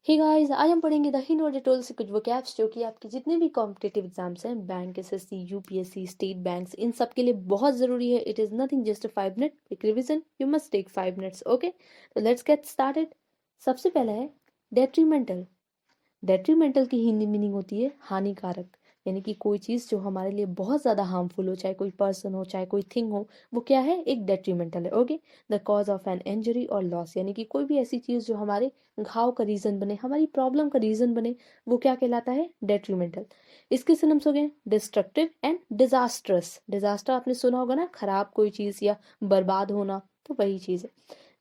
Hey guys, आज हम पढ़ेंगे द हिंट और डिटेल से कुछ वोकैब्स जो कि आपके जितने भी कॉम्पिटिटिव एग्जाम्स हैं, bank, SSC, UPSC, state banks, इन सब के लिए बहुत ज़रूरी है. It is nothing just a 5 minute quick revision. You must take 5 minutes. Okay, तो लेट्स गेट स्टार्टेड. सबसे पहला है डेट्रीमेंटल. डेट्रीमेंटल की हिंदी मीनिंग होती है हानिकारक. यानी कि कोई चीज़ जो हमारे लिए बहुत ज़्यादा हार्मफुल हो, चाहे कोई पर्सन हो, चाहे कोई थिंग हो, वो क्या है? एक डेट्रीमेंटल है. Okay, the cause of an injury और लॉस, यानी कि कोई भी ऐसी चीज़ जो हमारे घाव का रीज़न बने, हमारी प्रॉब्लम का रीज़न बने, वो क्या कहलाता है? डेट्रीमेंटल. इसके सिनम्स हो गए डिस्ट्रक्टिव एंड डिजास्ट्रस. डिजास्टर आपने सुना होगा ना, खराब कोई चीज़ या बर्बाद होना, तो वही चीज़ है.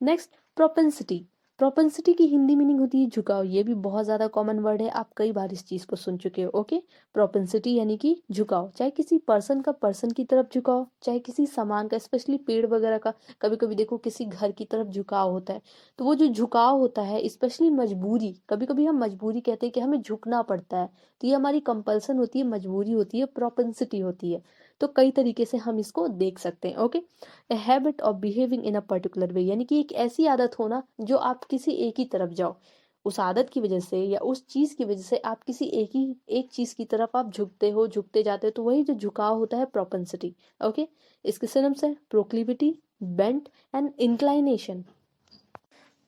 Next, propensity. प्रोपेंसिटी की हिंदी मीनिंग होती है झुकाव. ये भी बहुत ज़्यादा कॉमन वर्ड है, आप कई बार इस चीज़ को सुन चुके हो. ओके, प्रोपेंसिटी यानी कि झुकाव, चाहे किसी पर्सन का पर्सन की तरफ झुकाव, चाहे किसी सामान का, स्पेशली पेड़ वगैरह का. कभी कभी देखो किसी घर की तरफ झुकाव होता है, तो वो जो झुकाव होता है, स्पेशली मजबूरी, कभी कभी हम मजबूरी कहते हैं कि हमें झुकना पड़ता है, तो ये हमारी कंपल्सन होती है, मजबूरी होती है, प्रोपेंसिटी होती है. तो कई तरीके से हम इसको देख सकते हैं. Okay, a habit of behaving in a particular way, यानी कि एक ऐसी आदत होना जो आप किसी एक ही तरफ जाओ, उस आदत की वजह से या उस चीज की वजह से आप किसी एक चीज की तरफ आप झुकते हो, झुकते जाते हो, तो वही जो झुकाव होता है प्रोपेंसिटी. ओके, इसके सिनोनिम्स है proclivity, bent and inclination.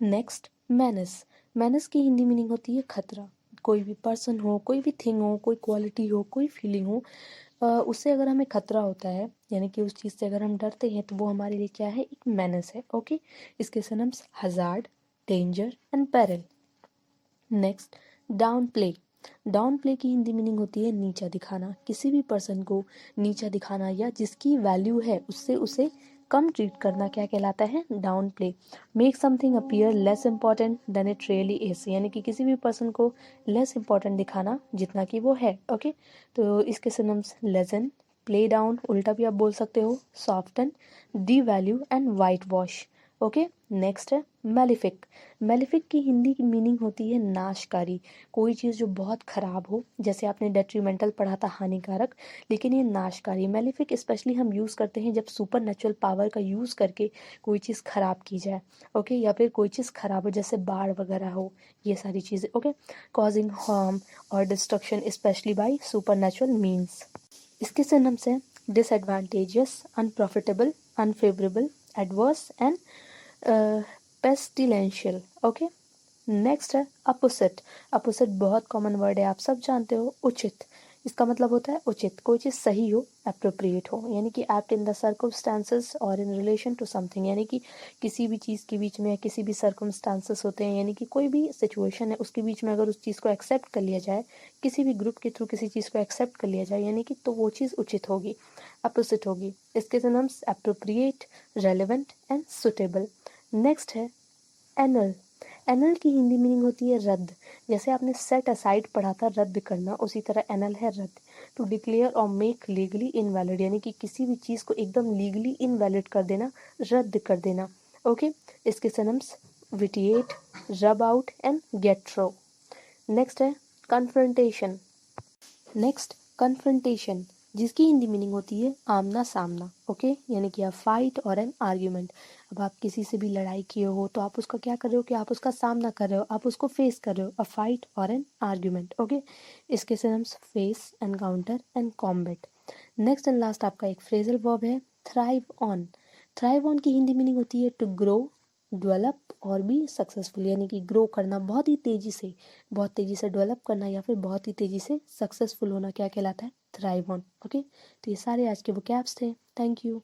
Next, minus. Minus की हिंदी मीनिंग होती है खतरा. कोई भी पर्सन हो, कोई भी थिंग हो, कोई क्वालिटी हो, कोई फीलिंग हो, उससे अगर हमें खतरा होता है, यानी कि उस चीज़ से अगर हम डरते हैं, तो वो हमारे लिए क्या है? एक मैनस है. ओके, इसके synonyms hazard, danger and peril. Next, downplay. Downplay की हिंदी मीनिंग होती है नीचा दिखाना. किसी भी पर्सन को नीचा दिखाना या जिसकी वैल्यू है उससे उसे कम ट्रीट करना क्या कहलाता है? Downplay. Make something appear less important than it really is, यानी कि किसी भी पर्सन को लेस इंपॉर्टेंट दिखाना जितना कि वो है. ओके, तो इसके सिनम्स लेसन, प्ले डाउन, उल्टा भी आप बोल सकते हो, soften, D value and white wash. Okay, next है मेलिफिक. मेलिफिक की हिंदी की मीनिंग होती है नाशकारी. कोई चीज़ जो बहुत खराब हो, जैसे आपने डेट्रीमेंटल पढ़ा था हानिकारक, लेकिन ये नाशकारी. मेलिफिक स्पेशली हम यूज़ करते हैं जब सुपर नेचुरल पावर का यूज़ करके कोई चीज़ खराब की जाए. ओके, या फिर कोई चीज़ खराब हो, जैसे बाढ़ वगैरह हो, ये सारी चीज़ें. ओके, कॉजिंग हार्म और destruction specially by supernatural means. इसके सिनोनिम्स हैं disadvantageous, unprofitable, unfavourable, adverse and pestilential. Okay, next है अपोसिट. अपोसिट बहुत कॉमन वर्ड है, आप सब जानते हो. उचित, इसका मतलब होता है उचित, कोई चीज़ सही हो, अप्रोप्रिएट हो, यानी कि एक्ट इन द सर्कमस्टांसेस और इन रिलेशन टू समथिंग, यानी कि किसी भी चीज़ के बीच में या किसी भी सर्कमस्टांसेस होते हैं, यानी कि कोई भी सिचुएशन है उसके बीच में अगर उस चीज़ को एक्सेप्ट कर लिया जाए, किसी भी ग्रुप के थ्रू किसी चीज़ को एक्सेप्ट कर लिया जाए, यानी कि तो वो चीज़ उचित होगी, अपोसिट होगी. इसके synonyms appropriate, relevant and suitable. Next है एनल. एनल की हिंदी मीनिंग होती है रद्द. जैसे आपने सेट असाइड पढ़ा था, रद्द करना, उसी तरह एनल है रद्द. टू डिक्लेयर और मेक लीगली इनवैलिड, यानी कि किसी भी चीज़ को एकदम लीगली इनवैलिड कर देना, रद्द कर देना. ओके, इसके synonyms vitiate, rub out and get throw. Next है कन्फ्रंटेशन. नेक्स्ट, कन्फ्रंटेशन, जिसकी हिंदी मीनिंग होती है आमना सामना. ओके, यानी कि अ फाइट और एन आर्ग्यूमेंट. अब आप किसी से भी लड़ाई किए हो, तो आप उसका क्या कर रहे हो कि आप उसका सामना कर रहे हो, आप उसको फेस कर रहे हो. अ फाइट और एन आर्ग्यूमेंट. ओके, इसके synonyms face, encounter and combat. Next and last आपका एक फ्रेजल वर्ब है थ्राइव ऑन. थ्राइव ऑन की हिंदी मीनिंग होती है टू ग्रो, डेवलप और भी सक्सेसफुल, यानी कि ग्रो करना, बहुत ही तेज़ी से, बहुत तेज़ी से डेवलप करना या फिर बहुत ही तेज़ी से सक्सेसफुल होना क्या कहलाता है? Thrive on. ओके, तो ये सारे आज के वो कैप्स थे. Thank you.